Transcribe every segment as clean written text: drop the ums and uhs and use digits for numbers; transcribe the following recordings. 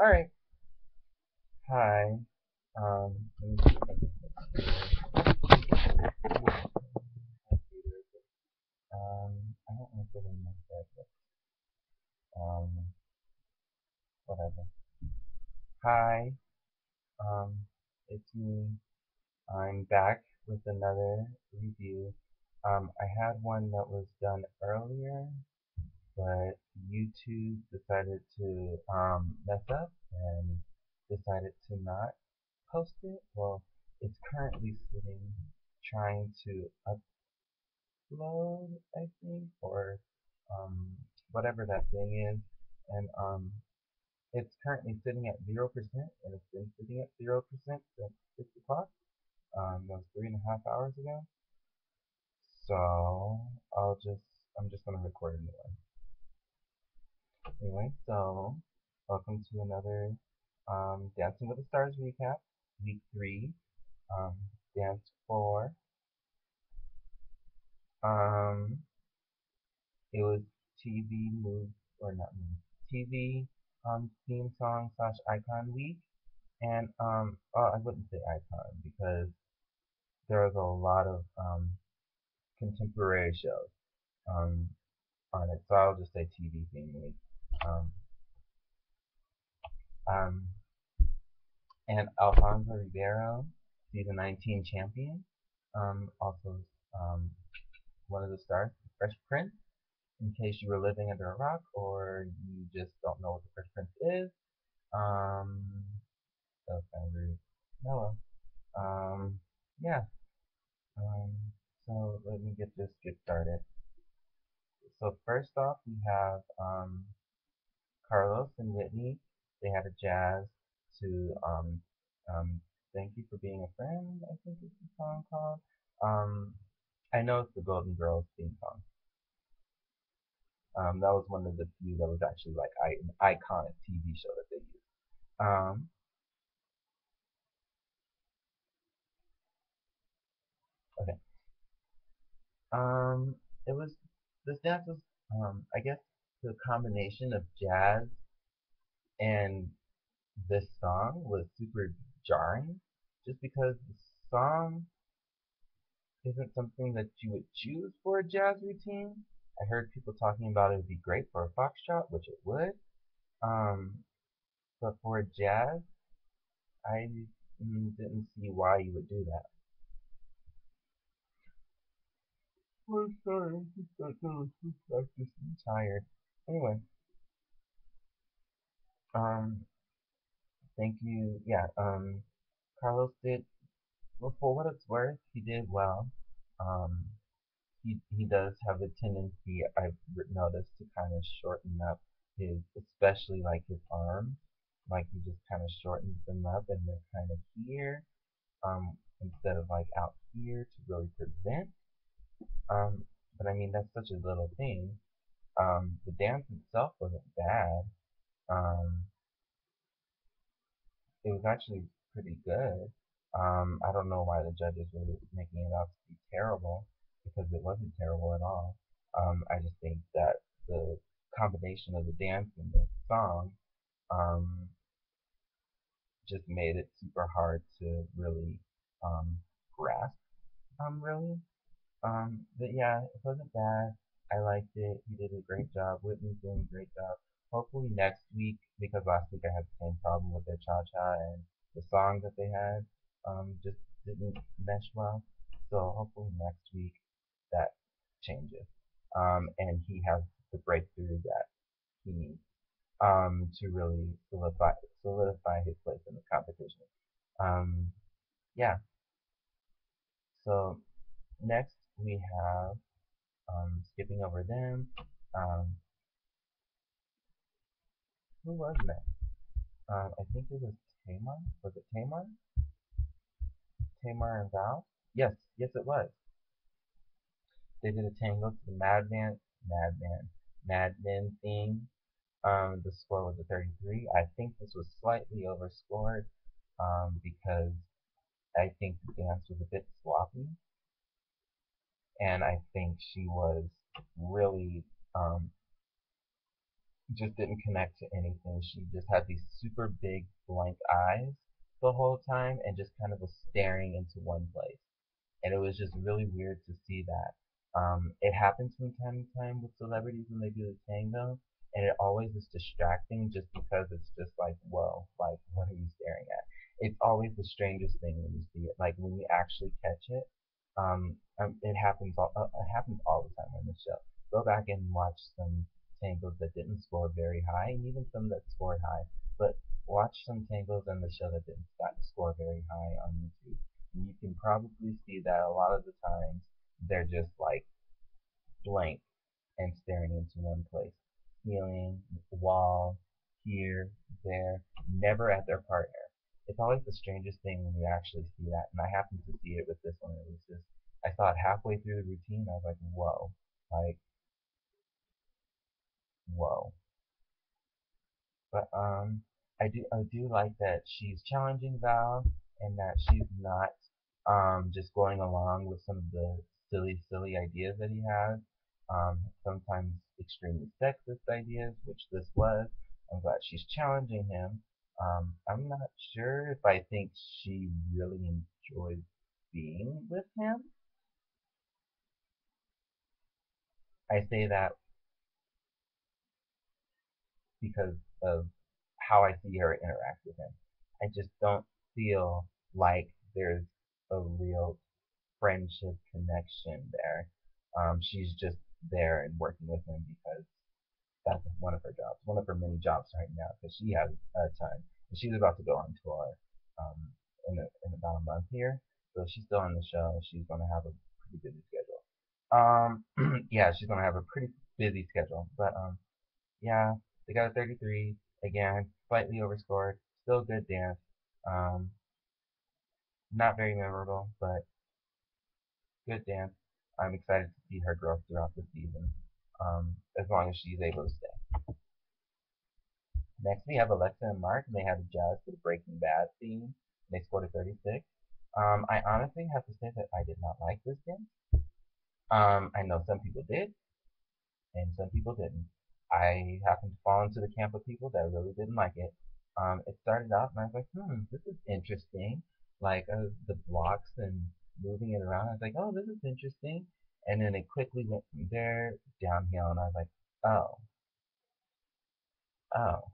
Alright. Hi. Let me see if I can fix this. I don't know if it'll make that, but, whatever. Hi. Um, it's me. I'm back with another review. I had one that was done earlier, but YouTube decided to, mess up and decided to not post it. Well, it's currently sitting trying to upload, I think, or um, whatever that thing is, and it's currently sitting at 0%, and it's been sitting at 0% since 6 o'clock. That was 3.5 hours ago. So I'm just gonna record a new one. Anyway, so welcome to another Dancing with the Stars recap, week 3, um, dance 4. Um, it was TV move or not move TV theme song slash icon week, and I wouldn't say icon because there was a lot of contemporary shows um on it, so I'll just say TV theme week. Um, um, and Alfonso Ribeiro, season 19 champion, also um one of the stars, Fresh Prince. In case you were living under a rock or you just don't know what the Fresh Prince is. Um, that was kind of rude. No, yeah. Um, so let me get started. So first off, we have Carlos and Whitney. They had a jazz to um, "Thank You for Being a Friend," I think is the song called. Um, I know it's the Golden Girls theme song. That was one of the few that was actually like an iconic TV show that they used. Um, okay. Um, it was this dance was I guess the combination of jazz and this song was super jarring, just because the song isn't something that you would choose for a jazz routine. I heard people talking about it would be great for a foxtrot, which it would. Um, but for a jazz, I didn't see why you would do that. I'm sorry, I just got done with practice. I'm tired. Anyway, um, thank you. Yeah, Carlos did well for what it's worth. He did well. Um, he does have a tendency I've noticed to kind of shorten up his, especially like his arms. Like he just kind of shortens them up, and they're kind of here, instead of like out here to really present. Um, but I mean that's such a little thing. The dance itself wasn't bad. Um, it was actually pretty good. I don't know why the judges were making it out to be terrible because it wasn't terrible at all. I just think that the combination of the dance and the song um, just made it super hard to really um, grasp. Really. But yeah, it wasn't bad. I liked it. He did a great job. Whitney's doing a great job. Hopefully next week, because last week I had the same problem with their cha-cha and the song that they had just didn't mesh well. So hopefully next week that changes. And he has the breakthrough that he needs to really solidify his place in the competition. Um, yeah. So next we have skipping over them. Um, who was next? I think it was Tamar. Was it Tamar? Tamar and Val? Yes, yes it was. They did a tango to the Madman theme. The score was a 33. I think this was slightly overscored because I think the dance was a bit sloppy, and I think she was really um, just didn't connect to anything. She just had these super big blank eyes the whole time and just kind of was staring into one place. And it was just really weird to see that. It happens from time to time with celebrities when they do the tango, and it always is distracting just because it's just like, whoa, like what are you staring at? It's always the strangest thing when you see it. Like when you actually catch it, it happens all the time on the show. Go back and watch some tangos that didn't score very high, and even some that scored high. But watch some tangos on the show that didn't score very high on YouTube. And you can probably see that a lot of the times they're just like blank and staring into one place. Ceiling, wall, here, there, never at their partner. It's always the strangest thing when you actually see that. And I happened to see it with this one. It was just, I saw it halfway through the routine. I was like, whoa, like, whoa. But I do like that she's challenging Val and that she's not just going along with some of the silly ideas that he has. Sometimes extremely sexist ideas, which this was. I'm glad she's challenging him. I'm not sure if I think she really enjoys being with him. I say that because of how I see her interact with him. I just don't feel like there's a real friendship connection there. She's just there and working with him because that's one of her jobs, one of her many jobs right now, because she has a ton. And she's about to go on tour um, in about a month here. So she's still on the show. She's going to have a pretty busy schedule. Yeah, she's going to have a pretty busy schedule. But yeah, they got a 33 again, slightly overscored. Still a good dance. Um, not very memorable, but good dance. I'm excited to see her growth throughout the season, as long as she's able to stay. Next, we have Alexa and Mark, and they had a jazz to the Breaking Bad theme. And they scored a 36. I honestly have to say that I did not like this dance. I know some people did, and some people didn't. I happened to fall into the camp of people that really didn't like it. It started out, and I was like, this is interesting. Like the blocks and moving it around. I was like, oh, this is interesting. And then it quickly went from there downhill, and I was like, oh, oh,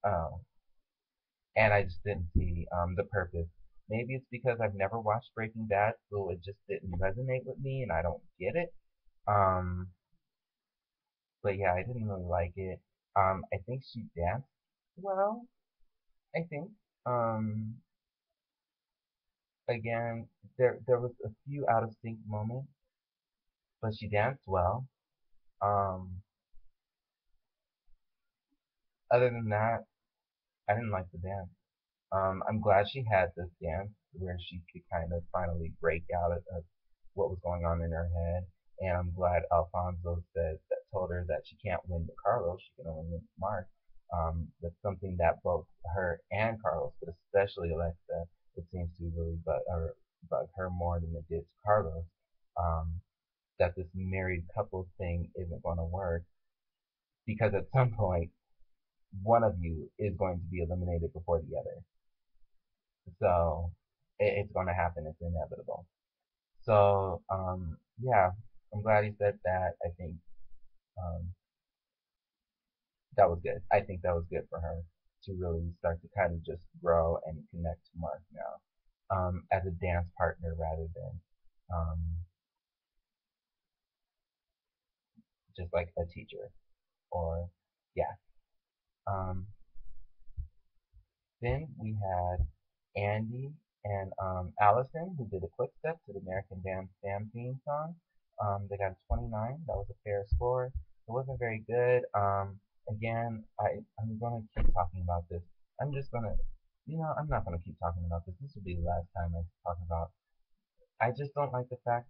oh. And I just didn't see the purpose. Maybe it's because I've never watched Breaking Bad, so it just didn't resonate with me, and I don't get it. Um, but yeah, I didn't really like it. I think she danced well. I think. Um, again, there was a few out of sync moments, but she danced well. Um, other than that, I didn't like the dance. I'm glad she had this dance where she could kind of finally break out of what was going on in her head. And I'm glad Alfonso said that told her that she can't win with Carlos, she can only win with Mark. That's something that both her and Carlos, but especially Alexa, it seems to really bug her more than it did to Carlos. Um, that this married couple thing isn't going to work because at some point one of you is going to be eliminated before the other. So it's going to happen. It's inevitable. So yeah, I'm glad he said that. I think um, that was good. I think that was good for her to really start to kind of just grow and connect to Mark now as a dance partner rather than um, just like a teacher or yeah. Um, then we had Andy and Allison who did a quick step to the American Dance Jam theme song. They got a 29. That was a fair score. It wasn't very good. Again, I'm gonna keep talking about this. I'm just gonna, I'm not gonna keep talking about this. This will be the last time I talk about. I just don't like the fact.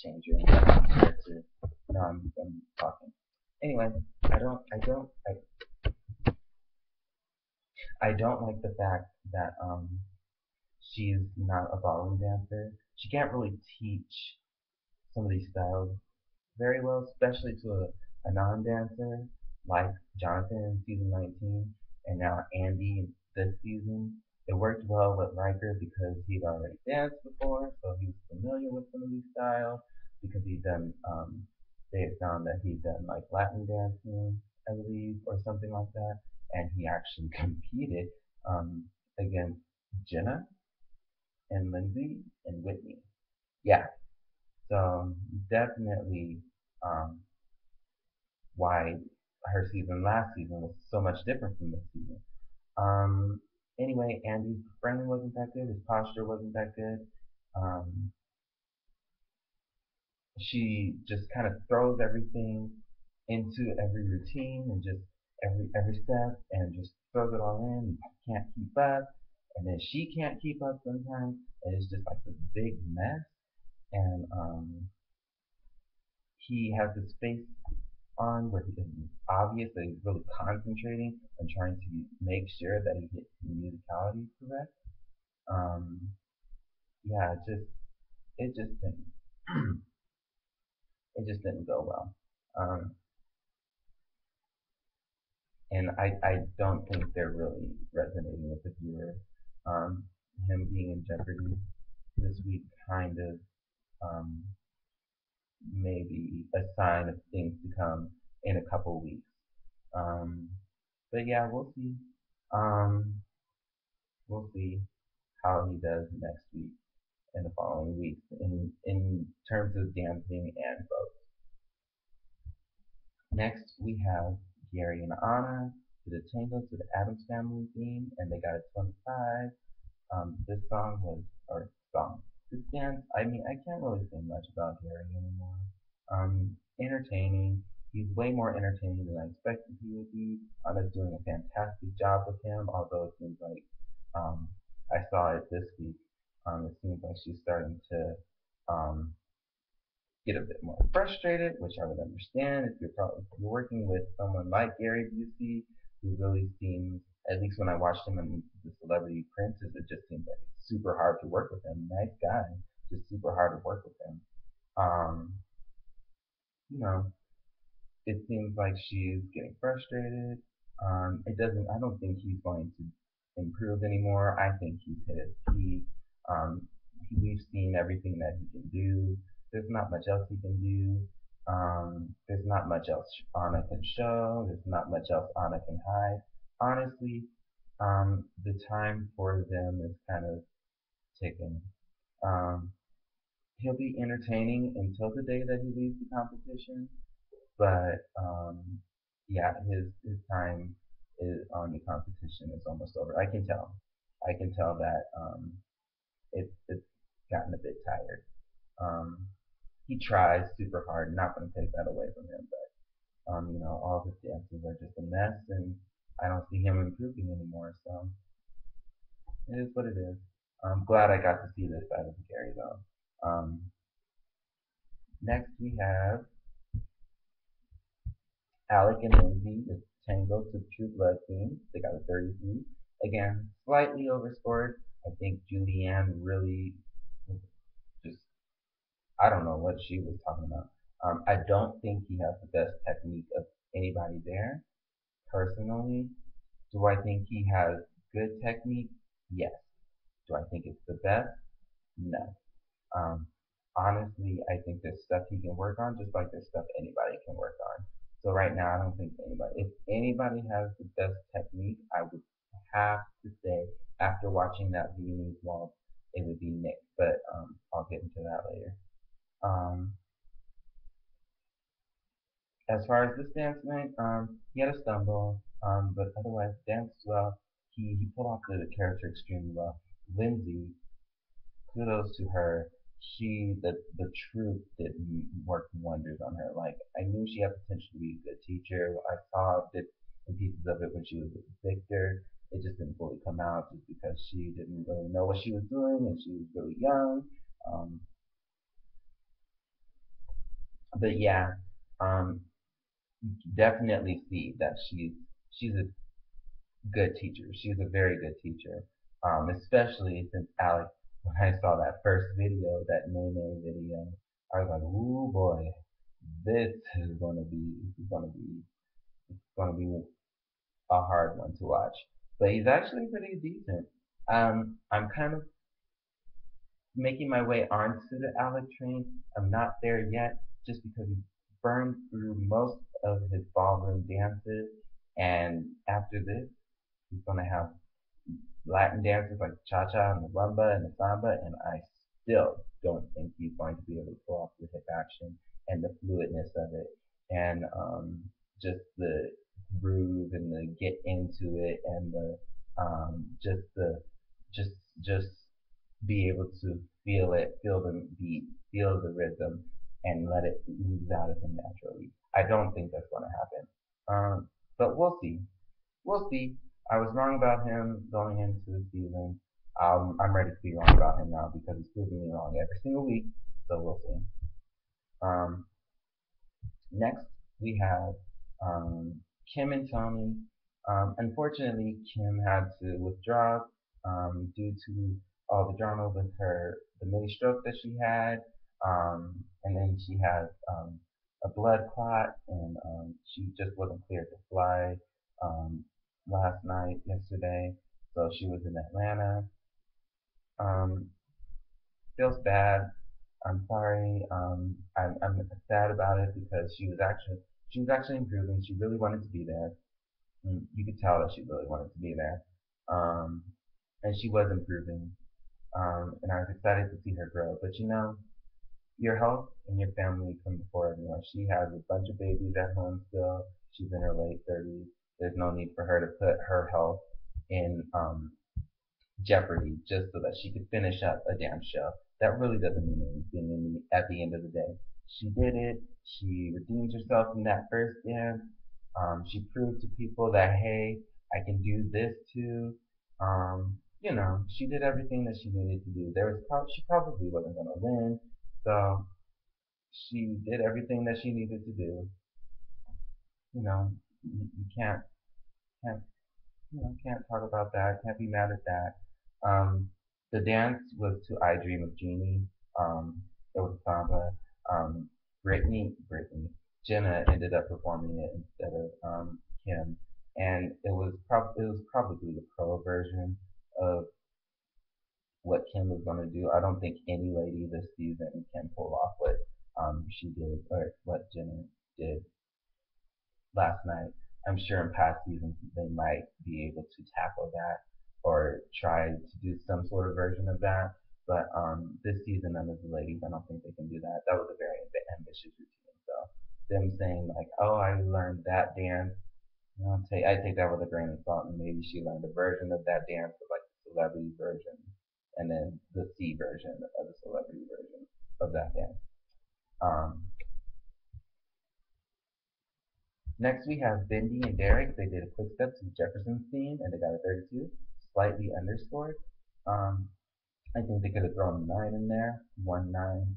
change your character. No, I'm talking. Anyway, I don't like the fact that she's not a ballroom dancer. She can't really teach some of these styles very well, especially to a non-dancer like Jonathan in season 19 and now Andy in this season. It worked well with Riker because he'd already danced before, so he was familiar with some of these styles because they had found that he'd done like Latin dancing, I believe, or something like that, and he actually competed um, against Jenna and Lindsay and Whitney. Yeah, so definitely um, why her season last season was so much different from this season. Um, anyway, Andy's framing wasn't that good. His posture wasn't that good. Um, she just kind of throws everything into every routine and just every step and just throws it all in. And can't keep up, and then she can't keep up sometimes. And it's just like this big mess. And he has his face on where it's obvious that he's really concentrating and trying to make sure that he gets the musicality correct. Um, yeah, it just didn't it just didn't go well. Um, and I don't think they're really resonating with the viewer. Um, him being in Jeopardy this week kind of um, maybe a sign of things to come in a couple weeks. Um, but yeah, we'll see. Um, we'll see how he does next week and the following weeks in terms of dancing and votes. Next, we have Gary and Anna to the Tango to the Addams Family theme, and they got a 25. This song was, or song, this dance, I mean, I can't really say much about Gary anymore. Entertaining. He's way more entertaining than I expected he would be. Anna's doing a fantastic job with him, although it seems like um, I saw it this week. It seems like she's starting to um, get a bit more frustrated, which I would understand if you're working with someone like Gary Busey, who really seems, at least when I watched him in The Celebrity Apprentice, it just seems like it's super hard to work with him. Nice guy, just super hard to work with him. Um, you know, it seems like she's getting frustrated. I don't think he's going to improve anymore. I think he's hit his peak. Um, we've seen everything that he can do. There's not much else he can do. There's not much else Anna can show. There's not much else Anna can hide. Honestly, the time for them is kind of ticking. Um, he'll be entertaining until the day that he leaves the competition. But yeah, his time is on the competition is almost over. I can tell. I can tell that it's gotten a bit tired. Um, he tries super hard. Not going to take that away from him, but all his dances are just a mess, and I don't see him improving anymore. So it is what it is. I'm glad I got to see this side of Gary though. Next we have Alec and Lindsay, the Tango to True Blood theme. They got a 33. Again, slightly overscored. I think Julianne really just, I don't know what she was talking about. I don't think he has the best technique of anybody there, personally. Do I think he has good technique? Yes. Do I think it's the best? No. Um, honestly, I think there's stuff he can work on, just like there's stuff anybody can work on. So right now, I don't think if anybody has the best technique, I would have to say after watching that Viennese waltz, it would be Nick. But I'll get into that later. Um, as far as this dance went, he had a stumble, but otherwise danced well. He pulled off the character extremely well. Lindsay, kudos to her. The truth did work wonders on her. Like I knew she had potential to be a good teacher. I saw bits and pieces of it when she was with Victor. It just didn't fully come out just because she didn't really know what she was doing and she was really young. Um, But yeah, um, definitely see that she's a good teacher. She's a very good teacher. Especially since Alex, when I saw that first video, that Nene video, I was like, ooh boy, this is gonna be a hard one to watch. But he's actually pretty decent. I'm kind of making my way onto the Alec train. I'm not there yet, just because he's burned through most of his ballroom dances, and after this, he's gonna have Latin dances like cha-cha and the rumba and the samba, and I still don't think he's going to be able to pull off the hip action and the fluidness of it, and just the groove and the get into it and the just the just just be able to feel it, feel the beat, feel the rhythm, and let it ooze out of him naturally. I don't think that's going to happen, but we'll see. We'll see. I was wrong about him going into the season. I'm ready to be wrong about him now because he's proving me wrong every single week. So we'll see. Um, Next, we have Kim and Tony. Unfortunately, Kim had to withdraw due to all the drama with the mini stroke that she had. And then she had a blood clot, and she just wasn't cleared to fly um, yesterday. So she was in Atlanta. Um, Feels bad. I'm sorry. I'm sad about it because she was actually improving. She really wanted to be there. You could tell that she really wanted to be there. Um, and she was improving. And I was excited to see her grow. But your health and your family come before everyone. She has a bunch of babies at home still. She's in her late 30s. There's no need for her to put her health in jeopardy just so that she could finish up a damn show. That really doesn't mean anything at the end of the day. She did it. She redeemed herself from that first dance. She proved to people that, hey, I can do this too. She did everything that she needed to do. She probably wasn't going to win, so she did everything that she needed to do. You can't can't talk about that. Can't be mad at that. The dance was to "I Dream of Jeannie." It was samba. Um, Jenna ended up performing it instead of Kim, and it was probably the pro version of what Kim was going to do. I don't think any lady this season can pull off what she did or what Jenna did last night. I'm sure in past seasons they might be able to tackle that or try to do some sort of version of that. But this season, none of the ladies, I don't think they can do that. That was a very ambitious routine. So them saying like, "Oh, I learned that dance," I take that with a grain of salt. And maybe she learned a version of that dance, but like the celebrity version, and then the C version of the celebrity version of that dance. Um, Next, we have Bindi and Derek. They did a quick step to Jefferson's theme, and they got a 32, slightly underscored. Um, I think they could have thrown a 9 in there, 1 9,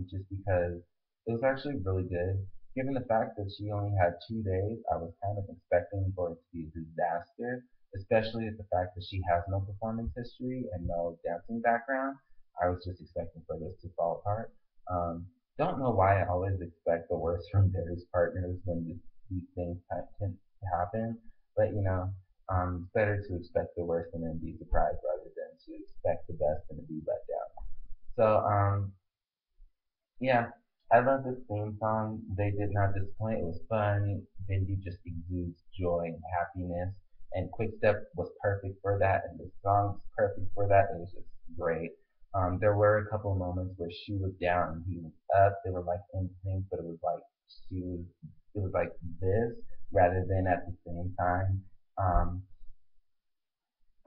just because it was actually really good. Given the fact that she only had 2 days, I was kind of expecting for it to be a disaster, especially the fact that she has no performance history and no dancing background. I was just expecting for this to fall apart. Um, don't know why I always expect the worst from Darius partners when these things tend to happen, but it's better to expect the worst and then be surprised rather than to expect the best and to be let down. So yeah, I love this theme song. They did not disappoint. It was fun. Bindi just exudes joy and happiness, and Quickstep was perfect for that, and the song's perfect for that. It was just great. There were a couple of moments where she was down and he was up. They were like in sync, but she was, it was like this rather than at the same time. Um,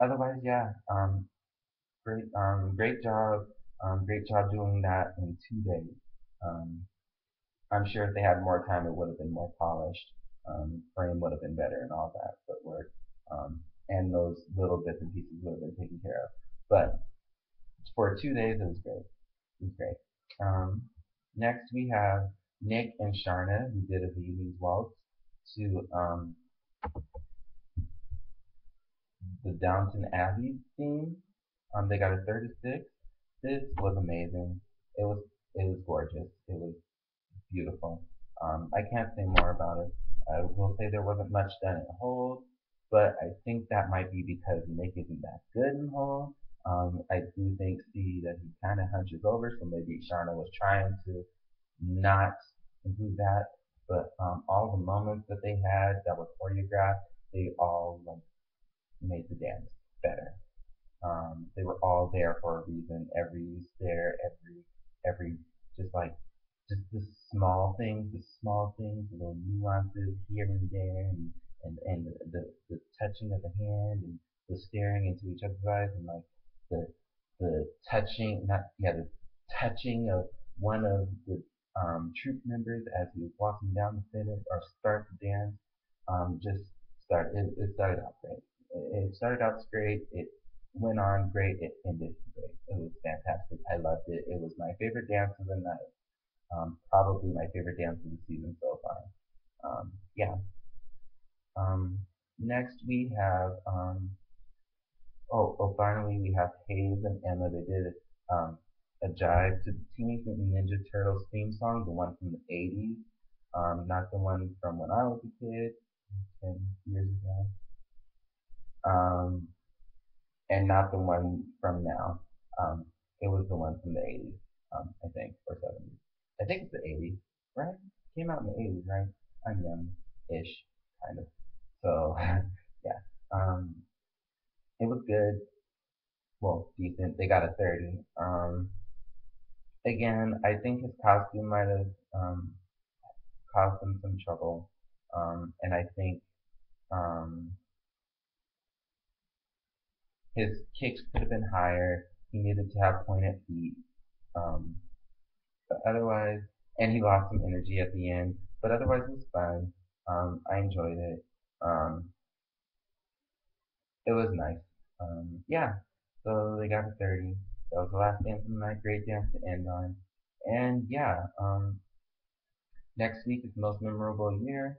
Otherwise, yeah, great job doing that in 2 days. Um, I'm sure if they had more time, it would have been more polished. Frame would have been better and all that footwork. And those little bits and pieces would have been taken care of. But for 2 days, it was great. It was great. Um, Next, we have Nick and Sharna, who did a Viennese waltz to the Downton Abbey theme. They got a 36. This was amazing. It was it was gorgeous. It was beautiful. I can't say more about it. I will say there wasn't much done in Hold, but I think that might be because Nick isn't that good in Hold. I do think see that he kind of hunches over, so maybe Sharna was trying to not do that. But all the moments that they had that were choreographed, they all like made the dance better. They were all there for a reason. Every stare, every just like just the small things, the little nuances here and there, and the touching of the hand and the staring into each other's eyes and like the the touching, not yeah, the touching of one of the troop members as he was walking down the finish or start the dance. Just it started out great. It started out great. It went on great. It ended great. It was fantastic. I loved it. It was my favorite dance of the night. Probably my favorite dance of the season so far. Yeah. Um, Next we have finally we have Hayes and Emma. They did a jive to the Teenage Mutant Ninja Turtles theme song, the one from the '80s, not the one from when I was a kid, 10 years ago, um, and not the one from now. Um, it was the one from the '80s, I think, or '70s. I think it's the '80s, right? Came out in the '80s, right? I'm young-ish, kind of. So, yeah. Um, it was good. Well, decent. They got a 30. Again, I think his costume might have caused him some trouble. And I think um, his kicks could have been higher. He needed to have pointed feet. Um, but otherwise, and he lost some energy at the end. But otherwise, it was fun. I enjoyed it. Um, it was nice. Yeah. So they got a 30. That was the last dance of the night. Great dance to end on. And yeah, next week is the most memorable year.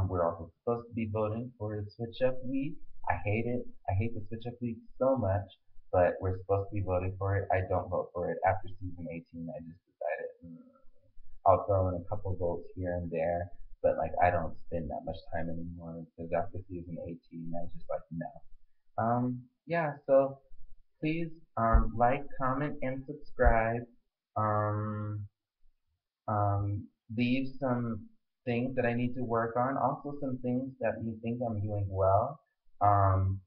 We're also supposed to be voting for the Switch Up Week. I hate it. I hate the Switch Up Week so much, but we're supposed to be voting for it. I don't vote for it after season 18. I just decided I'll throw in a couple votes here and there, but like I don't spend that much time anymore because after season 18, I just like no. Yeah. So please like, comment, and subscribe. Um, Leave some things that I need to work on. Also, some things that you think I'm doing well. I'm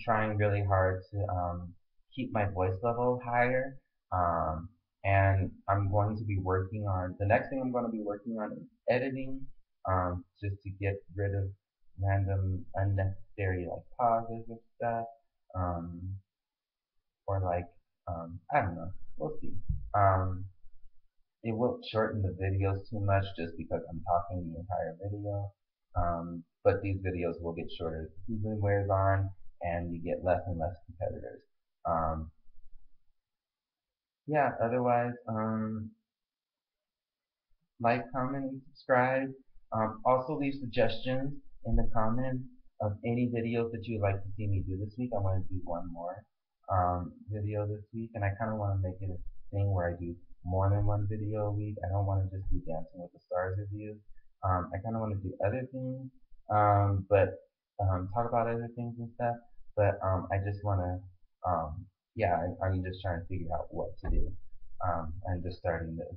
trying really hard to keep my voice level higher. Um, and I'm going to be working on the next thing I'm going to be working on is editing, just to get rid of random unnecessary like pauses and stuff. Um, or like I don't know. We'll see. Um, it won't shorten the videos too much just because I'm talking the entire video. But these videos will get shorter as the season wears on and you get less and less competitors. Um, yeah, otherwise, like, comment, and subscribe. Also leave suggestions in the comments of any videos that you'd like to see me do this week. I want to do one more video this week, and I kind of want to make it a thing where I do more than one video a week. I don't want to just do Dancing with the Stars reviews. I kind of want to do other things, but talk about other things and stuff. But I just want to, yeah, I'm just trying to figure out what to do. I'm just starting this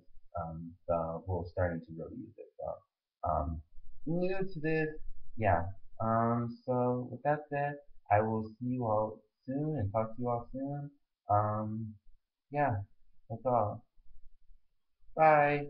we're starting to really use it. So, new to this, yeah. So with that said, I will see you all soon and talk to you all soon. Yeah, that's all. Bye.